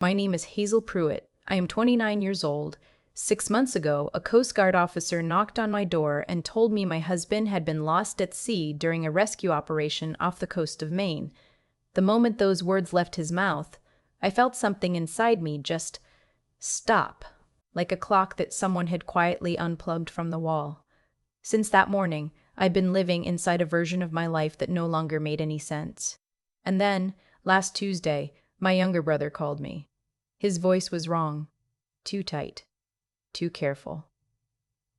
My name is Hazel Pruitt. I am 29 years old. 6 months ago, a Coast Guard officer knocked on my door and told me my husband had been lost at sea during a rescue operation off the coast of Maine. The moment those words left his mouth, I felt something inside me just stop, like a clock that someone had quietly unplugged from the wall. Since that morning, I've been living inside a version of my life that no longer made any sense. And then, last Tuesday, my younger brother called me. His voice was wrong. Too tight. Too careful.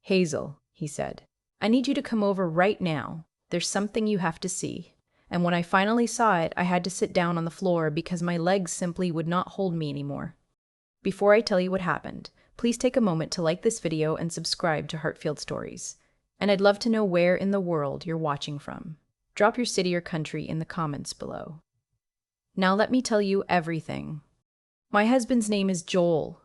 "Hazel," he said, "I need you to come over right now. There's something you have to see." And when I finally saw it, I had to sit down on the floor because my legs simply would not hold me anymore. Before I tell you what happened, please take a moment to like this video and subscribe to Heartfield Stories. And I'd love to know where in the world you're watching from. Drop your city or country in the comments below. Now let me tell you everything. My husband's name is Joel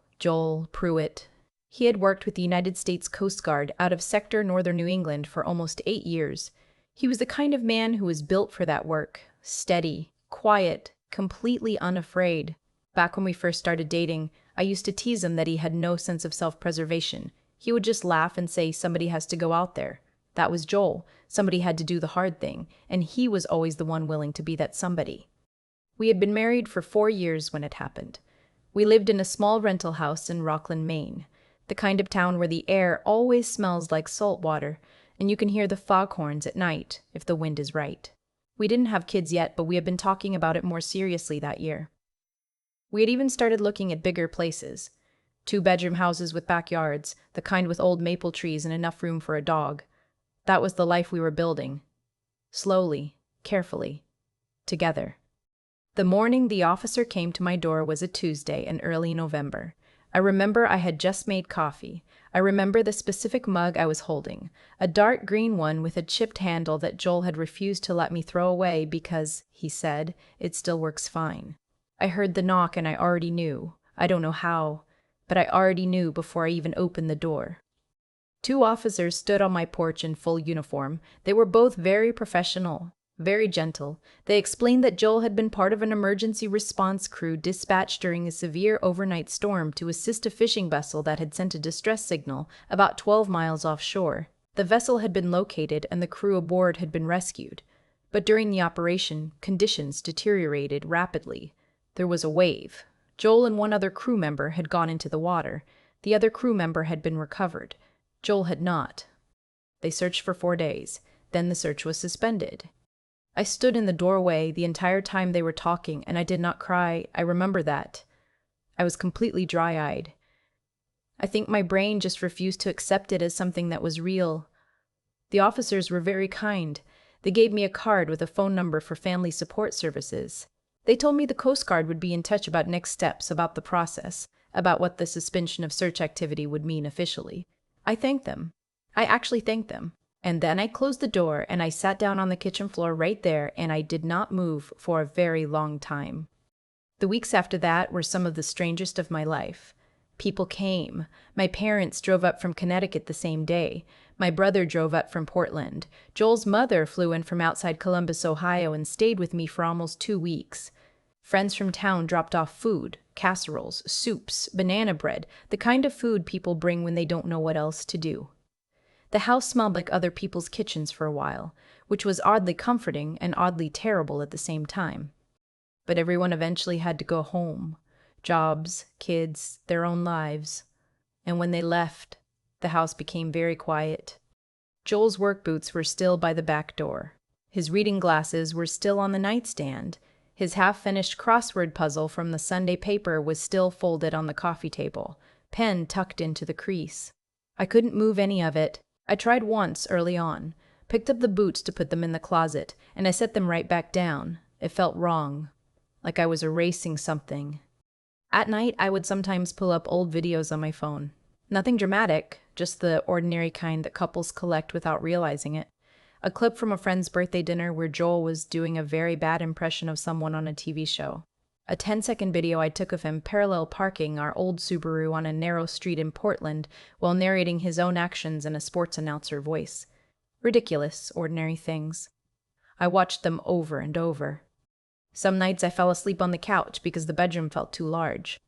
Pruitt. He had worked with the United States Coast Guard out of Sector Northern New England for almost 8 years. He was the kind of man who was built for that work. Steady, quiet, completely unafraid. Back when we first started dating, I used to tease him that he had no sense of self-preservation. He would just laugh and say somebody has to go out there. That was Joel. Somebody had to do the hard thing, and he was always the one willing to be that somebody. We had been married for 4 years when it happened. We lived in a small rental house in Rockland, Maine, the kind of town where the air always smells like salt water, and you can hear the foghorns at night if the wind is right. We didn't have kids yet, but we had been talking about it more seriously that year. We had even started looking at bigger places. 2-bedroom houses with backyards, the kind with old maple trees and enough room for a dog. That was the life we were building. Slowly, carefully, together. The morning the officer came to my door was a Tuesday in early November. I remember I had just made coffee. I remember the specific mug I was holding, a dark green one with a chipped handle that Joel had refused to let me throw away because, he said, it still works fine. I heard the knock and I already knew. I don't know how, but I already knew before I even opened the door. 2 officers stood on my porch in full uniform. They were both very professional. Very gentle. They explained that Joel had been part of an emergency response crew dispatched during a severe overnight storm to assist a fishing vessel that had sent a distress signal about 12 miles offshore. The vessel had been located and the crew aboard had been rescued. But during the operation, conditions deteriorated rapidly. There was a wave. Joel and one other crew member had gone into the water. The other crew member had been recovered. Joel had not. They searched for 4 days. Then the search was suspended. I stood in the doorway the entire time they were talking, and I did not cry. I remember that. I was completely dry-eyed. I think my brain just refused to accept it as something that was real. The officers were very kind. They gave me a card with a phone number for family support services. They told me the Coast Guard would be in touch about next steps, about the process, about what the suspension of search activity would mean officially. I thanked them. I actually thanked them. And then I closed the door and I sat down on the kitchen floor right there and I did not move for a very long time. The weeks after that were some of the strangest of my life. People came. My parents drove up from Connecticut the same day. My brother drove up from Portland. Joel's mother flew in from outside Columbus, Ohio and stayed with me for almost 2 weeks. Friends from town dropped off food, casseroles, soups, banana bread, the kind of food people bring when they don't know what else to do. The house smelled like other people's kitchens for a while, which was oddly comforting and oddly terrible at the same time. But everyone eventually had to go home. Jobs, kids, their own lives. And when they left, the house became very quiet. Joel's work boots were still by the back door. His reading glasses were still on the nightstand. His half-finished crossword puzzle from the Sunday paper was still folded on the coffee table, pen tucked into the crease. I couldn't move any of it. I tried once early on, picked up the boots to put them in the closet, and I set them right back down. It felt wrong, like I was erasing something. At night, I would sometimes pull up old videos on my phone. Nothing dramatic, just the ordinary kind that couples collect without realizing it. A clip from a friend's birthday dinner where Joel was doing a very bad impression of someone on a TV show. A 10-second video I took of him parallel parking our old Subaru on a narrow street in Portland while narrating his own actions in a sports announcer voice. Ridiculous, ordinary things. I watched them over and over. Some nights I fell asleep on the couch because the bedroom felt too large.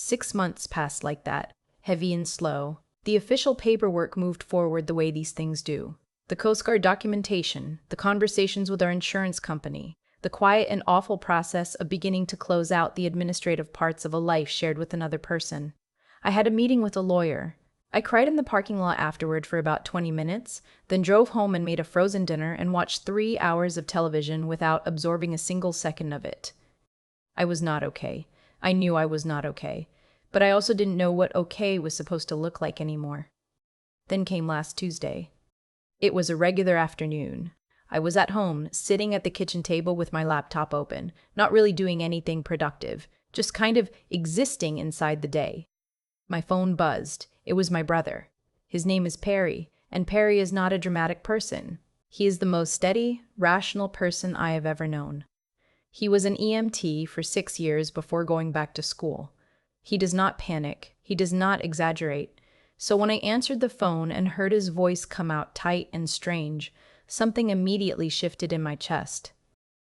6 months passed like that, heavy and slow. The official paperwork moved forward the way these things do. The Coast Guard documentation, the conversations with our insurance company, the quiet and awful process of beginning to close out the administrative parts of a life shared with another person. I had a meeting with a lawyer. I cried in the parking lot afterward for about 20 minutes, then drove home and made a frozen dinner and watched 3 hours of television without absorbing a single second of it. I was not okay. I knew I was not okay, but I also didn't know what okay was supposed to look like anymore. Then came last Tuesday. It was a regular afternoon. I was at home, sitting at the kitchen table with my laptop open, not really doing anything productive, just kind of existing inside the day. My phone buzzed. It was my brother. His name is Perry, and Perry is not a dramatic person. He is the most steady, rational person I have ever known. He was an EMT for 6 years before going back to school. He does not panic. He does not exaggerate. So when I answered the phone and heard his voice come out tight and strange, something immediately shifted in my chest.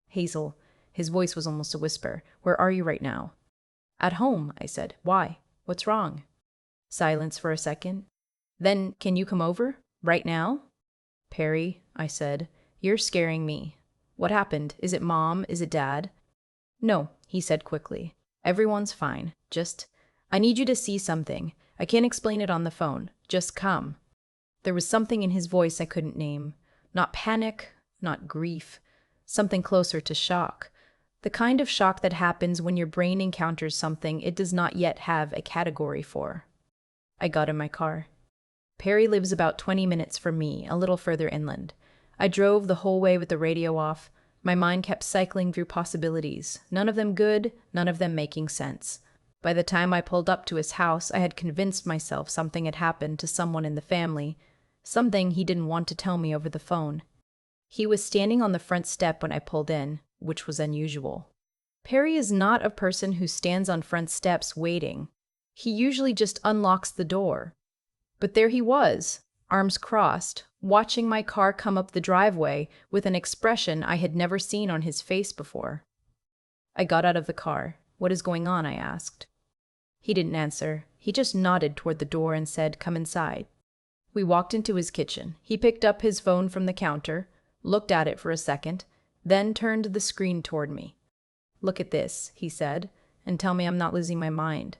Hazel, his voice was almost a whisper, where are you right now? At home, I said. Why? What's wrong? Silence for a second. Then, can you come over? Right now? Perry, I said, you're scaring me. What happened? Is it Mom? Is it Dad? No, he said quickly. Everyone's fine. I need you to see something. I can't explain it on the phone. Just come. There was something in his voice I couldn't name. Not panic, not grief. Something closer to shock. The kind of shock that happens when your brain encounters something it does not yet have a category for. I got in my car. Perry lives about 20 minutes from me, a little further inland. I drove the whole way with the radio off. My mind kept cycling through possibilities, none of them good, none of them making sense. By the time I pulled up to his house, I had convinced myself something had happened to someone in the family, something he didn't want to tell me over the phone. He was standing on the front step when I pulled in, which was unusual. Perry is not a person who stands on front steps waiting. He usually just unlocks the door. But there he was, arms crossed, watching my car come up the driveway with an expression I had never seen on his face before. I got out of the car. What is going on? I asked. He didn't answer. He just nodded toward the door and said, come inside. We walked into his kitchen. He picked up his phone from the counter, looked at it for a second, then turned the screen toward me. Look at this, he said, and tell me I'm not losing my mind.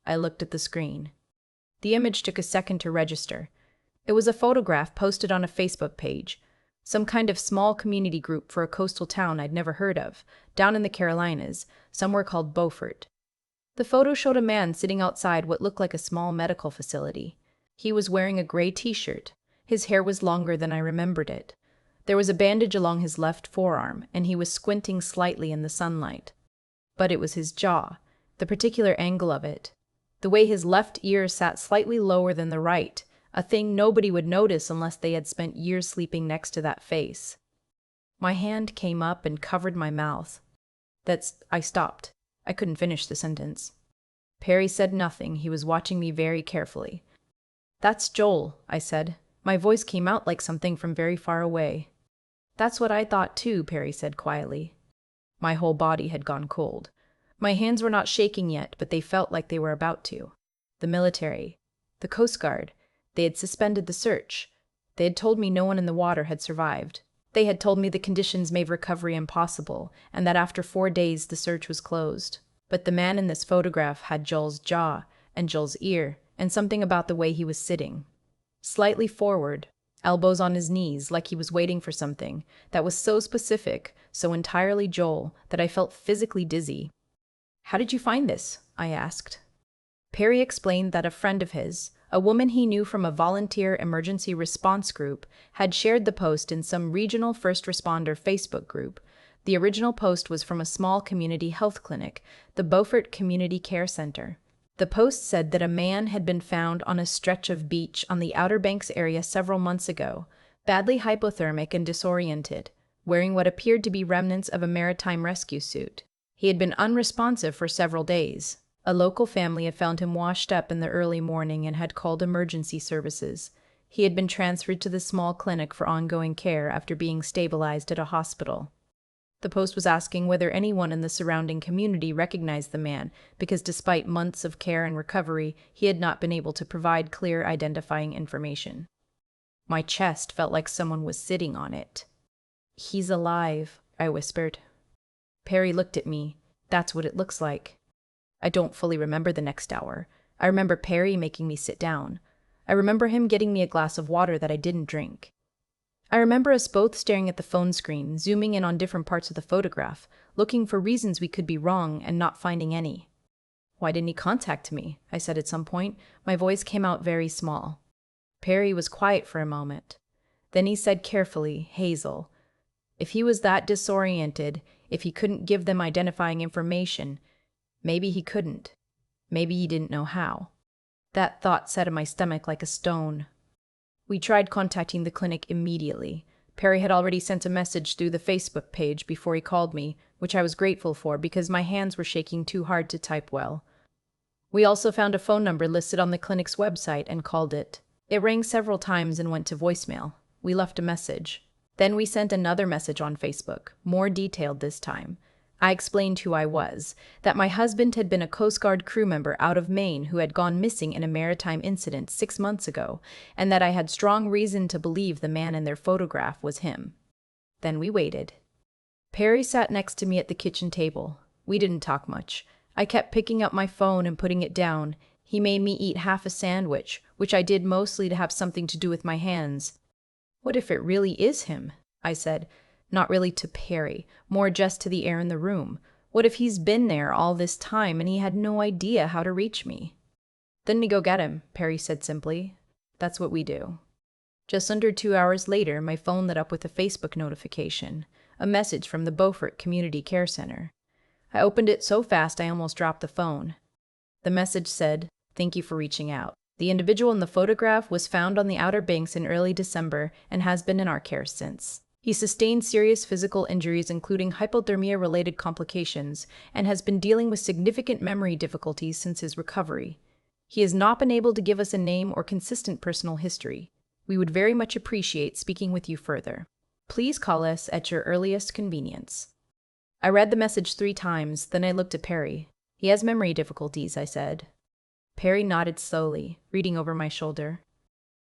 I looked at the screen. The image took a second to register. It was a photograph posted on a Facebook page, some kind of small community group for a coastal town I'd never heard of, down in the Carolinas, somewhere called Beaufort. The photo showed a man sitting outside what looked like a small medical facility. He was wearing a gray t-shirt. His hair was longer than I remembered it. There was a bandage along his left forearm, and he was squinting slightly in the sunlight. But it was his jaw, the particular angle of it. The way his left ear sat slightly lower than the right, a thing nobody would notice unless they had spent years sleeping next to that face. My hand came up and covered my mouth. I stopped. I couldn't finish the sentence. Perry said nothing. He was watching me very carefully. That's Joel, I said. My voice came out like something from very far away. That's what I thought too, Perry said quietly. My whole body had gone cold. My hands were not shaking yet, but they felt like they were about to. The military, the Coast Guard, they had suspended the search. They had told me no one in the water had survived. They had told me the conditions made recovery impossible, and that after 4 days the search was closed. But the man in this photograph had Joel's jaw, and Joel's ear, and something about the way he was sitting. Slightly forward, elbows on his knees, like he was waiting for something, that was so specific, so entirely Joel, that I felt physically dizzy. How did you find this? I asked. Perry explained that a friend of his, a woman he knew from a volunteer emergency response group, had shared the post in some regional first responder Facebook group. The original post was from a small community health clinic, the Beaufort Community Care Center. The post said that a man had been found on a stretch of beach on the Outer Banks area several months ago, badly hypothermic and disoriented, wearing what appeared to be remnants of a maritime rescue suit. He had been unresponsive for several days. A local family had found him washed up in the early morning and had called emergency services. He had been transferred to the small clinic for ongoing care after being stabilized at a hospital. The post was asking whether anyone in the surrounding community recognized the man, because despite months of care and recovery, he had not been able to provide clear identifying information. My chest felt like someone was sitting on it. "He's alive," I whispered. Perry looked at me. "That's what it looks like." I don't fully remember the next hour. I remember Perry making me sit down. I remember him getting me a glass of water that I didn't drink. I remember us both staring at the phone screen, zooming in on different parts of the photograph, looking for reasons we could be wrong and not finding any. "Why didn't he contact me?" I said at some point. My voice came out very small. Perry was quiet for a moment. Then he said carefully, "Hazel, if he was that disoriented, if he couldn't give them identifying information, maybe he couldn't. Maybe he didn't know how." That thought sat in my stomach like a stone. We tried contacting the clinic immediately. Perry had already sent a message through the Facebook page before he called me, which I was grateful for because my hands were shaking too hard to type well. We also found a phone number listed on the clinic's website and called it. It rang several times and went to voicemail. We left a message. Then we sent another message on Facebook, more detailed this time. I explained who I was, that my husband had been a Coast Guard crew member out of Maine who had gone missing in a maritime incident 6 months ago, and that I had strong reason to believe the man in their photograph was him. Then we waited. Perry sat next to me at the kitchen table. We didn't talk much. I kept picking up my phone and putting it down. He made me eat half a sandwich, which I did mostly to have something to do with my hands. "What if it really is him?" I said. Not really to Perry, more just to the air in the room. What if he's been there all this time and he had no idea how to reach me? "Then we go get him," Perry said simply. "That's what we do." Just under 2 hours later, my phone lit up with a Facebook notification, a message from the Beaufort Community Care Center. I opened it so fast I almost dropped the phone. The message said, "Thank you for reaching out. The individual in the photograph was found on the Outer Banks in early December and has been in our care since. He sustained serious physical injuries, including hypothermia-related complications, and has been dealing with significant memory difficulties since his recovery. He has not been able to give us a name or consistent personal history. We would very much appreciate speaking with you further. Please call us at your earliest convenience." I read the message 3 times, then I looked at Perry. "He has memory difficulties," I said. Perry nodded slowly, reading over my shoulder.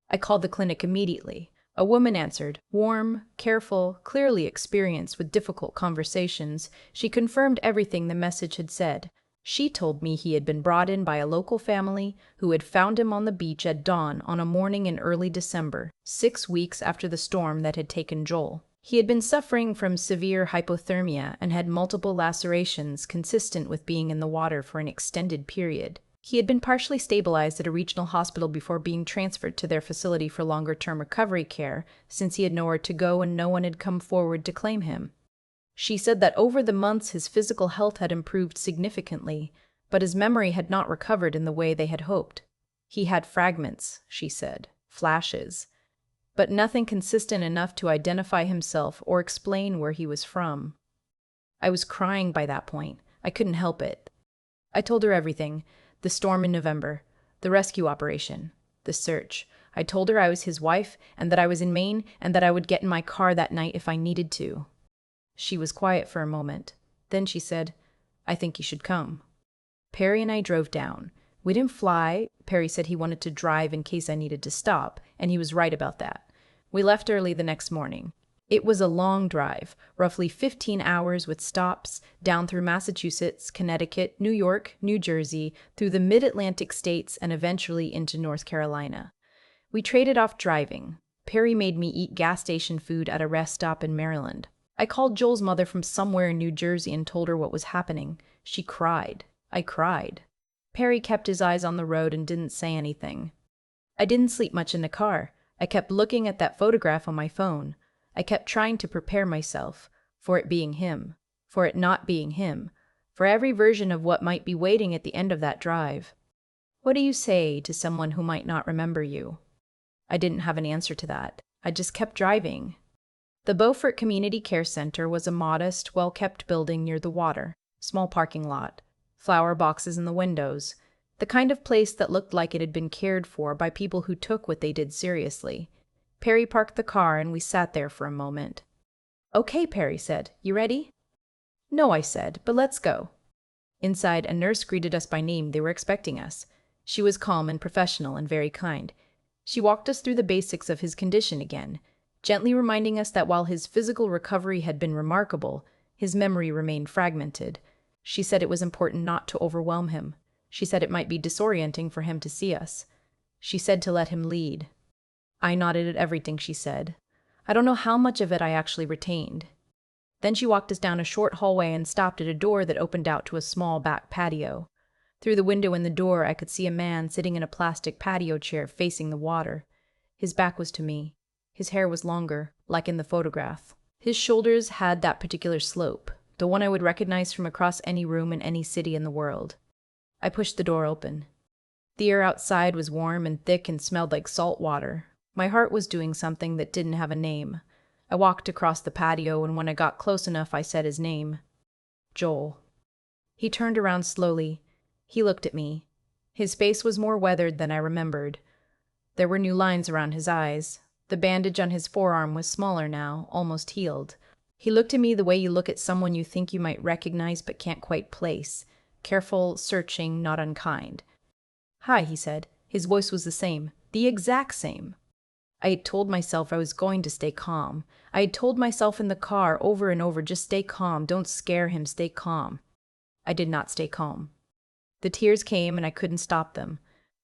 I called the clinic immediately. A woman answered, warm, careful, clearly experienced with difficult conversations. She confirmed everything the message had said. She told me he had been brought in by a local family who had found him on the beach at dawn on a morning in early December, 6 weeks after the storm that had taken Joel. He had been suffering from severe hypothermia and had multiple lacerations consistent with being in the water for an extended period. He had been partially stabilized at a regional hospital before being transferred to their facility for longer-term recovery care, since he had nowhere to go and no one had come forward to claim him. She said that over the months his physical health had improved significantly, but his memory had not recovered in the way they had hoped. He had fragments, she said, flashes, but nothing consistent enough to identify himself or explain where he was from. I was crying by that point. I couldn't help it. I told her everything. The storm in November, the rescue operation, the search. I told her I was his wife and that I was in Maine and that I would get in my car that night if I needed to. She was quiet for a moment. Then she said, "I think you should come." Perry and I drove down. We didn't fly. Perry said he wanted to drive in case I needed to stop, and he was right about that. We left early the next morning. It was a long drive, roughly 15 hours with stops, down through Massachusetts, Connecticut, New York, New Jersey, through the mid-Atlantic states, and eventually into North Carolina. We traded off driving. Perry made me eat gas station food at a rest stop in Maryland. I called Joel's mother from somewhere in New Jersey and told her what was happening. She cried. I cried. Perry kept his eyes on the road and didn't say anything. I didn't sleep much in the car. I kept looking at that photograph on my phone. I kept trying to prepare myself for it being him, for it not being him, for every version of what might be waiting at the end of that drive. What do you say to someone who might not remember you? I didn't have an answer to that. I just kept driving. The Beaufort Community Care Center was a modest, well-kept building near the water, small parking lot, flower boxes in the windows, the kind of place that looked like it had been cared for by people who took what they did seriously. Perry parked the car and we sat there for a moment. "Okay," Perry said. "You ready?" No, I said, but let's go. Inside, a nurse greeted us by name. They were expecting us. She was calm and professional and very kind. She walked us through the basics of his condition again, gently reminding us that while his physical recovery had been remarkable, his memory remained fragmented. She said it was important not to overwhelm him. She said it might be disorienting for him to see us. She said to let him lead. I nodded at everything she said. I don't know how much of it I actually retained. Then she walked us down a short hallway and stopped at a door that opened out to a small back patio. Through the window in the door, I could see a man sitting in a plastic patio chair facing the water. His back was to me. His hair was longer, like in the photograph. His shoulders had that particular slope, the one I would recognize from across any room in any city in the world. I pushed the door open. The air outside was warm and thick and smelled like salt water. My heart was doing something that didn't have a name. I walked across the patio, and when I got close enough, I said his name. Joel. He turned around slowly. He looked at me. His face was more weathered than I remembered. There were new lines around his eyes. The bandage on his forearm was smaller now, almost healed. He looked at me the way you look at someone you think you might recognize but can't quite place. Careful, searching, not unkind. Hi, he said. His voice was the same. The exact same. I had told myself I was going to stay calm. I had told myself in the car over and over, just stay calm, don't scare him, stay calm. I did not stay calm. The tears came and I couldn't stop them.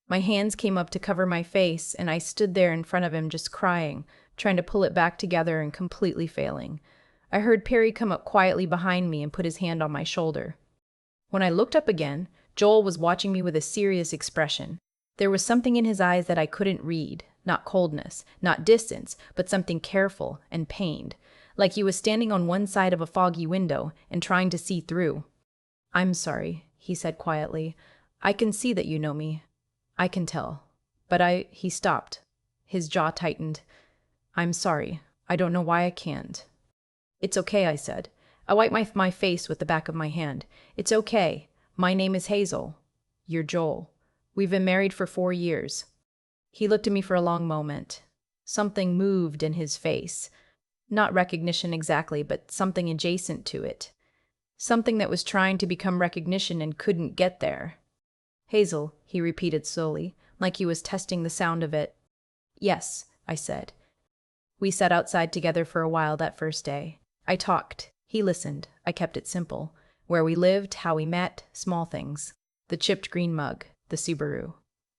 My hands came up to cover my face, and I stood there in front of him just crying, trying to pull it back together and completely failing. I heard Perry come up quietly behind me and put his hand on my shoulder. When I looked up again, Joel was watching me with a serious expression. There was something in his eyes that I couldn't read. Not coldness, not distance, but something careful and pained, like he was standing on one side of a foggy window and trying to see through. I'm sorry, he said quietly. I can see that you know me. I can tell. But he stopped. His jaw tightened. I'm sorry. I don't know why I can't. It's okay, I said. I wiped my face with the back of my hand. It's okay. My name is Hazel. You're Joel. We've been married for 4 years. He looked at me for a long moment. Something moved in his face. Not recognition exactly, but something adjacent to it. Something that was trying to become recognition and couldn't get there. Hazel, he repeated slowly, like he was testing the sound of it. Yes, I said. We sat outside together for a while that first day. I talked. He listened. I kept it simple. Where we lived, how we met, small things. The chipped green mug, the Subaru.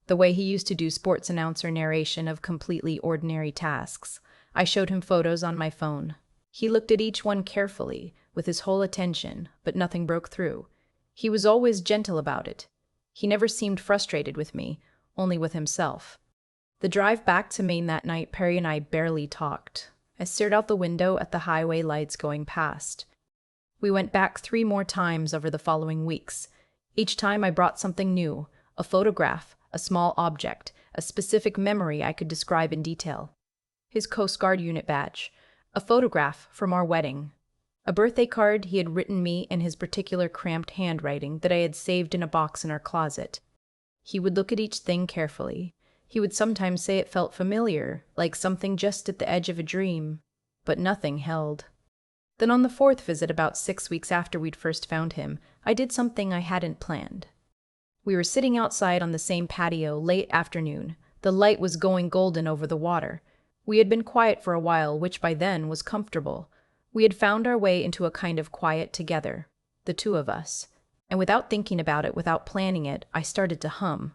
The way he used to do sports announcer narration of completely ordinary tasks. I showed him photos on my phone. He looked at each one carefully, with his whole attention, but nothing broke through. He was always gentle about it. He never seemed frustrated with me, only with himself. The drive back to Maine that night, Perry and I barely talked. I stared out the window at the highway lights going past. We went back 3 more times over the following weeks. Each time I brought something new, a photograph, a small object, a specific memory I could describe in detail. His Coast Guard unit badge, a photograph from our wedding, a birthday card he had written me in his particular cramped handwriting that I had saved in a box in our closet. He would look at each thing carefully. He would sometimes say it felt familiar, like something just at the edge of a dream, but nothing held. Then on the 4th visit, about 6 weeks after we'd first found him, I did something I hadn't planned. We were sitting outside on the same patio late afternoon. The light was going golden over the water. We had been quiet for a while, which by then was comfortable. We had found our way into a kind of quiet together, the 2 of us. And without thinking about it, without planning it, I started to hum.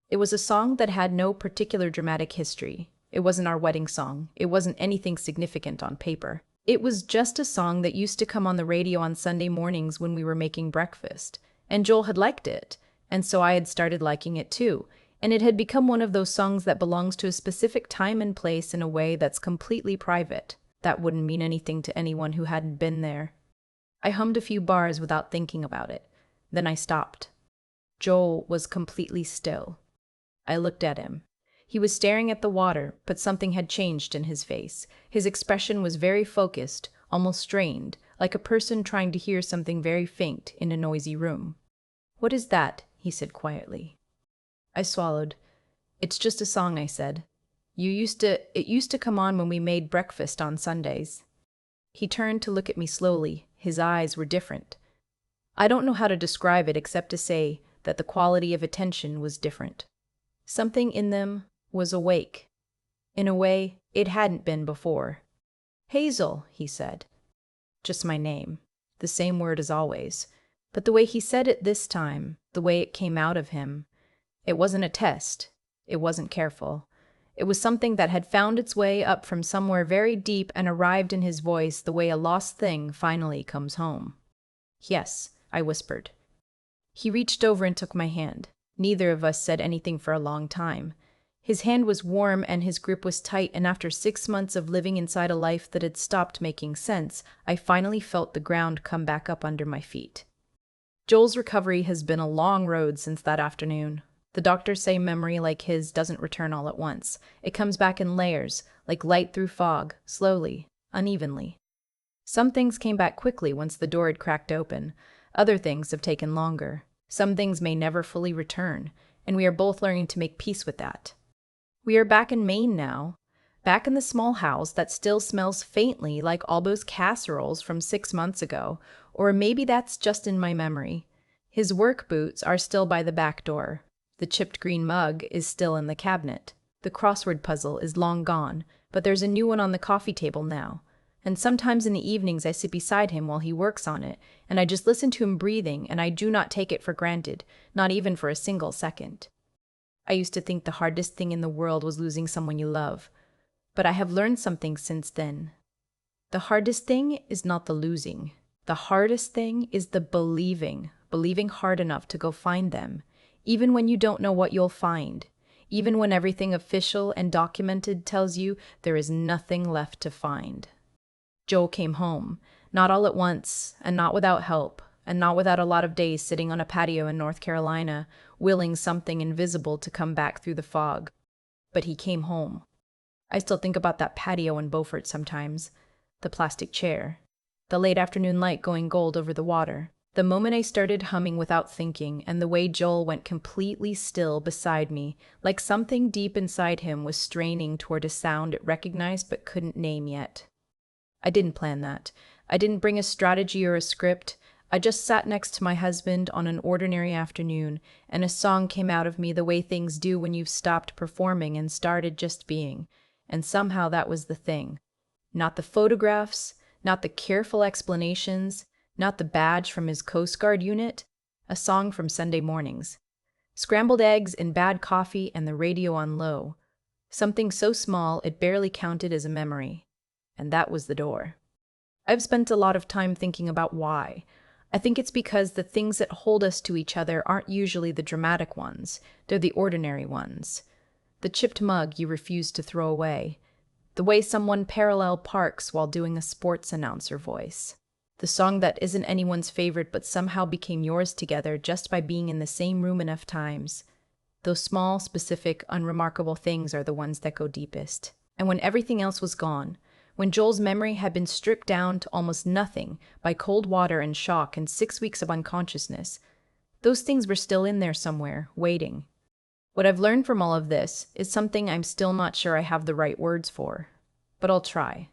It was a song that had no particular dramatic history. It wasn't our wedding song. It wasn't anything significant on paper. It was just a song that used to come on the radio on Sunday mornings when we were making breakfast. And Joel had liked it. And so I had started liking it too, and it had become one of those songs that belongs to a specific time and place in a way that's completely private. That wouldn't mean anything to anyone who hadn't been there. I hummed a few bars without thinking about it. Then I stopped. Joel was completely still. I looked at him. He was staring at the water, but something had changed in his face. His expression was very focused, almost strained, like a person trying to hear something very faint in a noisy room. What is that? He said quietly. I swallowed. It's just a song, I said. It used to come on when we made breakfast on Sundays. He turned to look at me slowly, His eyes were different. I don't know how to describe it except to say that the quality of attention was different. Something in them was awake. In a way, it hadn't been before. "Hazel," he said. Just my name. The same word as always. But the way he said it this time, the way it came out of him, it wasn't a test. It wasn't careful. It was something that had found its way up from somewhere very deep and arrived in his voice the way a lost thing finally comes home. "Yes," I whispered. He reached over and took my hand. Neither of us said anything for a long time. His hand was warm and his grip was tight, and after 6 months of living inside a life that had stopped making sense, I finally felt the ground come back up under my feet. Joel's recovery has been a long road since that afternoon. The doctors say memory like his doesn't return all at once. It comes back in layers, like light through fog, slowly, unevenly. Some things came back quickly once the door had cracked open. Other things have taken longer. Some things may never fully return, and we are both learning to make peace with that. We are back in Maine now, back in the small house that still smells faintly like Albo's casseroles from 6 months ago, or maybe that's just in my memory. His work boots are still by the back door. The chipped green mug is still in the cabinet. The crossword puzzle is long gone, but there's a new one on the coffee table now. And sometimes in the evenings I sit beside him while he works on it, and I just listen to him breathing, and I do not take it for granted, not even for a single second. I used to think the hardest thing in the world was losing someone you love, but I have learned something since then. The hardest thing is not the losing. The hardest thing is the believing hard enough to go find them, even when you don't know what you'll find, even when everything official and documented tells you there is nothing left to find. Joel came home, not all at once, and not without help, and not without a lot of days sitting on a patio in North Carolina, willing something invisible to come back through the fog. But he came home. I still think about that patio in Beaufort sometimes. The plastic chair. The late afternoon light going gold over the water. The moment I started humming without thinking, and the way Joel went completely still beside me, like something deep inside him was straining toward a sound it recognized but couldn't name yet. I didn't plan that. I didn't bring a strategy or a script. I just sat next to my husband on an ordinary afternoon, and a song came out of me the way things do when you've stopped performing and started just being. And somehow that was the thing. Not the photographs, not the careful explanations, not the badge from his Coast Guard unit. A song from Sunday mornings. Scrambled eggs and bad coffee and the radio on low. Something so small it barely counted as a memory. And that was the door. I've spent a lot of time thinking about why. I think it's because the things that hold us to each other aren't usually the dramatic ones. They're the ordinary ones. The chipped mug you refuse to throw away. The way someone parallel parks while doing a sports announcer voice. The song that isn't anyone's favorite but somehow became yours together just by being in the same room enough times. Those small, specific, unremarkable things are the ones that go deepest. And when everything else was gone, when Joel's memory had been stripped down to almost nothing by cold water and shock and 6 weeks of unconsciousness, those things were still in there somewhere, waiting. What I've learned from all of this is something I'm still not sure I have the right words for, but I'll try.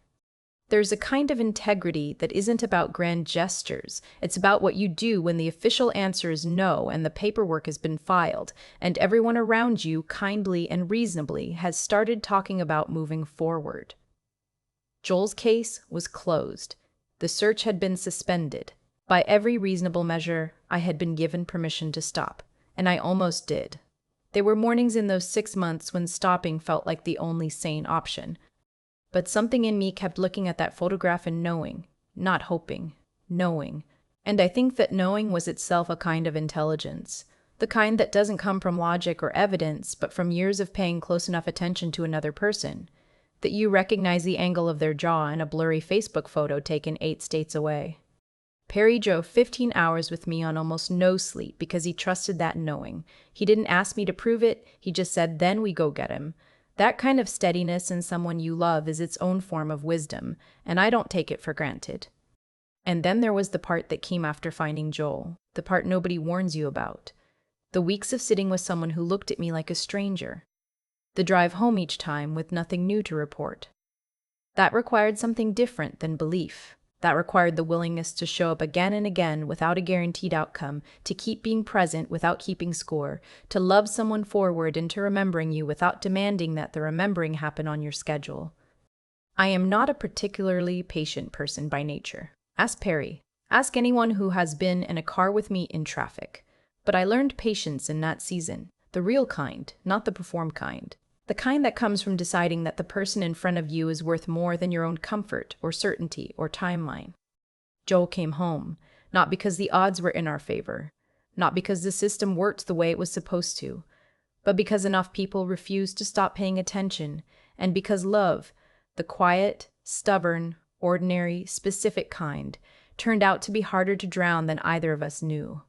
There's a kind of integrity that isn't about grand gestures. It's about what you do when the official answer is no and the paperwork has been filed, and everyone around you kindly and reasonably has started talking about moving forward. Joel's case was closed. The search had been suspended. By every reasonable measure, I had been given permission to stop, and I almost did. There were mornings in those 6 months when stopping felt like the only sane option. But something in me kept looking at that photograph and knowing, not hoping, knowing. And I think that knowing was itself a kind of intelligence, the kind that doesn't come from logic or evidence, but from years of paying close enough attention to another person, that you recognize the angle of their jaw in a blurry Facebook photo taken 8 states away. Perry drove 15 hours with me on almost no sleep because he trusted that knowing. He didn't ask me to prove it, he just said, then we go get him. That kind of steadiness in someone you love is its own form of wisdom, and I don't take it for granted. And then there was the part that came after finding Joel, the part nobody warns you about. The weeks of sitting with someone who looked at me like a stranger. The drive home each time with nothing new to report. That required something different than belief. That required the willingness to show up again and again without a guaranteed outcome, to keep being present without keeping score, to love someone forward into remembering you without demanding that the remembering happen on your schedule. I am not a particularly patient person by nature. Ask Perry. Ask anyone who has been in a car with me in traffic. But I learned patience in that season, the real kind, not the performed kind. The kind that comes from deciding that the person in front of you is worth more than your own comfort or certainty or timeline. Joel came home, not because the odds were in our favor, not because the system worked the way it was supposed to, but because enough people refused to stop paying attention, and because love, the quiet, stubborn, ordinary, specific kind, turned out to be harder to drown than either of us knew.